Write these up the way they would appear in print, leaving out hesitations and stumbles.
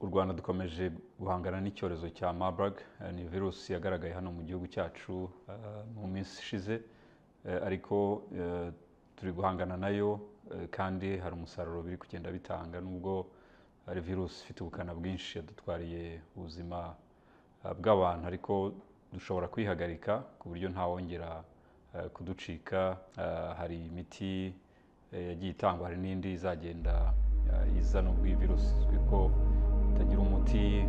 U Rwanda dukomeje guhangana n'icyorezo cya Marburg, ni virusi yagaragaye hano mu gihugu cyacu mu minsi ishize, ariko turi guhangana nayo kandi hari umusaruro biri kugenda bitanga, nubwo ari virusi ifite ubukana bwinshi yadutwariye ubuzima bw'abantu, ariko dushobora kwihagarika ku buryo ntawongera kuducika. Hari imiti yagiye itangwa, hari n'indi izagenda iza, nubwo iyi virusi izwi ko itagira umuti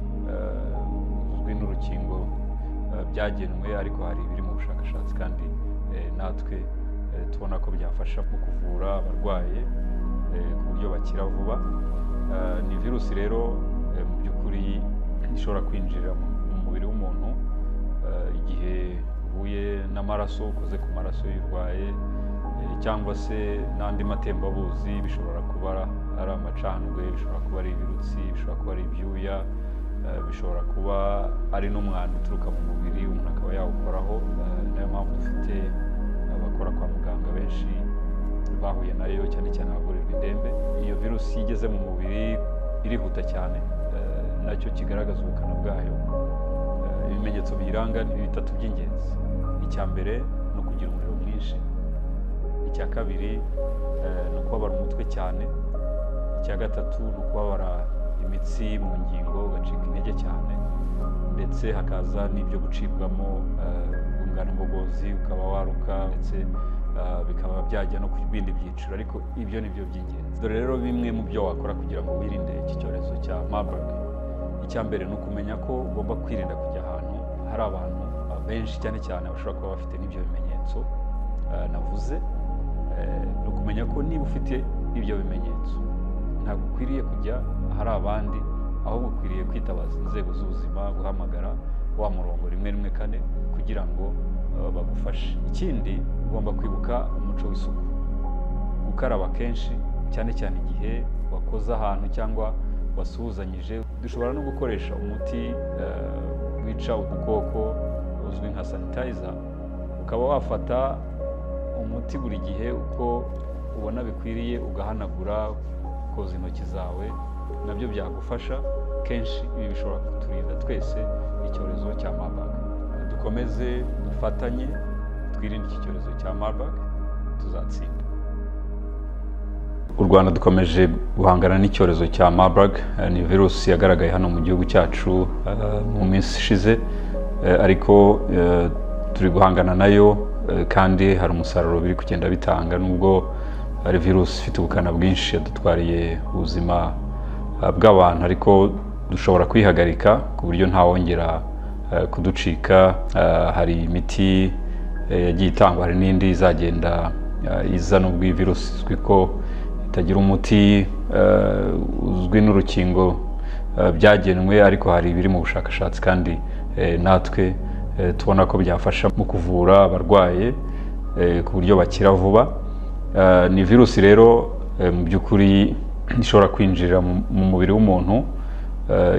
uzwi n'urukingo byagenwe, ariko hari ibiri mu bushakashatsi kandi natwe tubona ko byafasha mu kuvura abarwaye ku buryo bakira vuba. Ni virusi rero mu by'ukuri ishobora kwinjira mu mubiri w'umuntu igihe uhuye n'amaraso, ukoze ku maraso y'urwaye, cyangwa se n'andi matembabuzi. Bishobora kuba ari amacandwe, bishobora kuba ari ibirutsi, bishobora kuba ari ibyuya, bishobora kuba ari n'umwanda uturuka mu mubiri umuntu akaba yawukoraho. Niyo mpamvu dufite abakora kwa muganga benshi bahuye nayo, cyane cyane abavurirwa indembe. Iyo virusi igeze mu mubiri irihuta cyane, nacyo kigaragaza ubukana bwayo. Ibimenyetso biyiranga ni bitatu by'ingenzi. Icya mbere ni ukugira umuriro mwinshi, icya kabiri ni ukubabara umutwe cyane, icya gatatu ni ukubabara imitsi mu ngingo ugacika intege cyane, ndetse hakaza n'ibyo gucibwamo urwungano ngogozi ukaba waruka, ndetse bikaba byajya no ku bindi byiciro, ariko ibyo ni byo by'ingenzi. Dore rero bimwe mu byo wakora kugira ngo wirinde iki cyorezo cya Marburg. Icya mbere ni ukumenya ko ugomba kwirinda kujya ahantu hari abantu benshi, cyane cyane bashobora kuba bafite n'ibyo bimenyetso navuze. Ni ukumenya ko niba ufite ibyo bimenyetso ntabwo ukwiriye kujya ahari abandi, ahubwo ukwiriye kwitabaza inzego z'ubuzima, guhamagara wa murongo 114 kugira ngo bagufashe. Ikindi, ugomba kwibuka umuco w'isuku, gukaraba kenshi, cyane cyane igihe wakoze ahantu cyangwa wasuhuzanyije. Dushobora no gukoresha umuti wica udukoko uzwi nka sanitizer, ukaba wafata umuti buri gihe uko ubona bikwiriye, ugahanagura, koza intoki zawe, nabyo byagufasha kenshi. Ibi bishobora kuturinda twese icyorezo cya Marburg. Dukomeze dufatanye twirinde iki cyorezo cya Marburg, tuzatsinda. U Rwanda dukomeje guhangana n'icyorezo cya Marburg, ni virusi yagaragaye hano mu gihugu cyacu mu minsi ishize, ariko turi guhangana nayo kandi hari umusaruro biri kugenda bitanga, nubwo ari virusi ifite ubukana bwinshi yadutwariye ubuzima bw'abantu, ariko dushobora kwihagarika ku buryo ntawongera kuducika. Hari imiti yagiye itangwa, hari n'indi izagenda iza, nubwo iyi virusi izwi ko itagira umuti uzwi n'urukingo byagenwe, ariko hari ibiri mu bushakashatsi kandi natwe tubona ko byafasha mu kuvura abarwaye ku buryo bakira vuba. Ni virusi rero mu by'ukuri ishobora kwinjira mu mubiri w'umuntu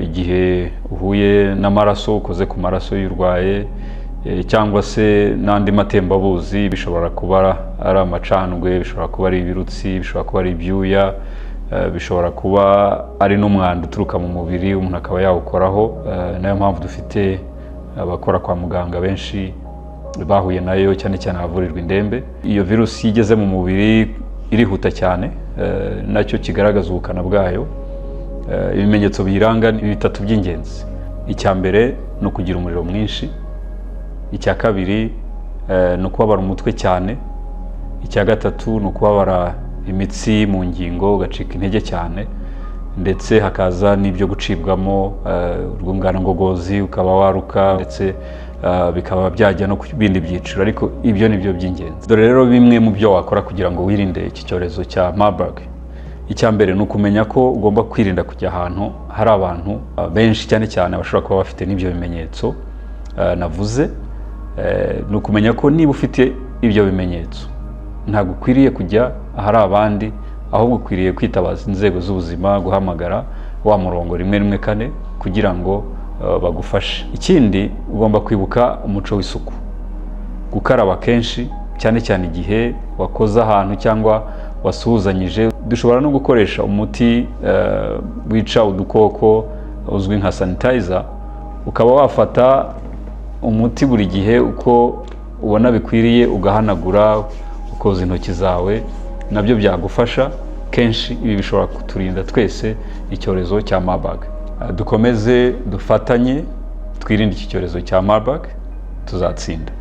igihe uhuye n'amaraso, ukoze ku maraso y'urwaye, cyangwa se n'andi matembabuzi. Bishobora kuba ari amacandwe, bishobora kuba ari ibirutsi, bishobora kuba ari ibyuya, bishobora kuba ari n'umwanda uturuka mu mubiri umuntu akaba yawukoraho. Niyo mpamvu dufite abakora kwa muganga benshi bahuye nayo, cyane cyane abavurirwa indembe. Iyo virusi igeze mu mubiri irihuta cyane, nacyo kigaragaza ubukana bwayo. Ibimenyetso biyiranga ni bitatu by'ingenzi. Icya mbere ni ukugira umuriro mwinshi, icya kabiri ni ukubabara umutwe cyane, icya gatatu ni ukubabara imitsi mu ngingo ugacika intege cyane, ndetse hakaza n'ibyo gucibwamo urwungano ngogozi ukaba waruka, ndetse bikaba byajya no ku bindi byiciro, ariko ibyo ni byo by'ingenzi. Dore rero bimwe mu byo wakora kugira ngo wirinde iki cyorezo cya Marburg. Icya mbere ni ukumenya ko ugomba kwirinda kujya ahantu hari abantu benshi, cyane cyane bashobora kuba bafite n'ibyo bimenyetso navuze. Ni ukumenya ko niba ufite ibyo bimenyetso ntabwo ukwiriye kujya ahari abandi, ahubwo ukwiriye kwitabaza inzego z'ubuzima, guhamagara wa murongo 114 kugira ngo bagufashe. Ikindi, ugomba kwibuka umuco w'isuku, gukaraba kenshi, cyane cyane igihe wakoze ahantu cyangwa wasuhuzanyije. Dushobora no gukoresha umuti wica udukoko uzwi nka sanitizer, ukaba wafata umuti buri gihe uko ubona bikwiriye, ugahanagura, ukoza intoki zawe, nabyo byagufasha. Kenshi ibi bishobora kuturinda twese icyorezo cya Marburg. Dukomeze dufatanye twirinde iki cyorezo cya Marburg, tuzatsinda.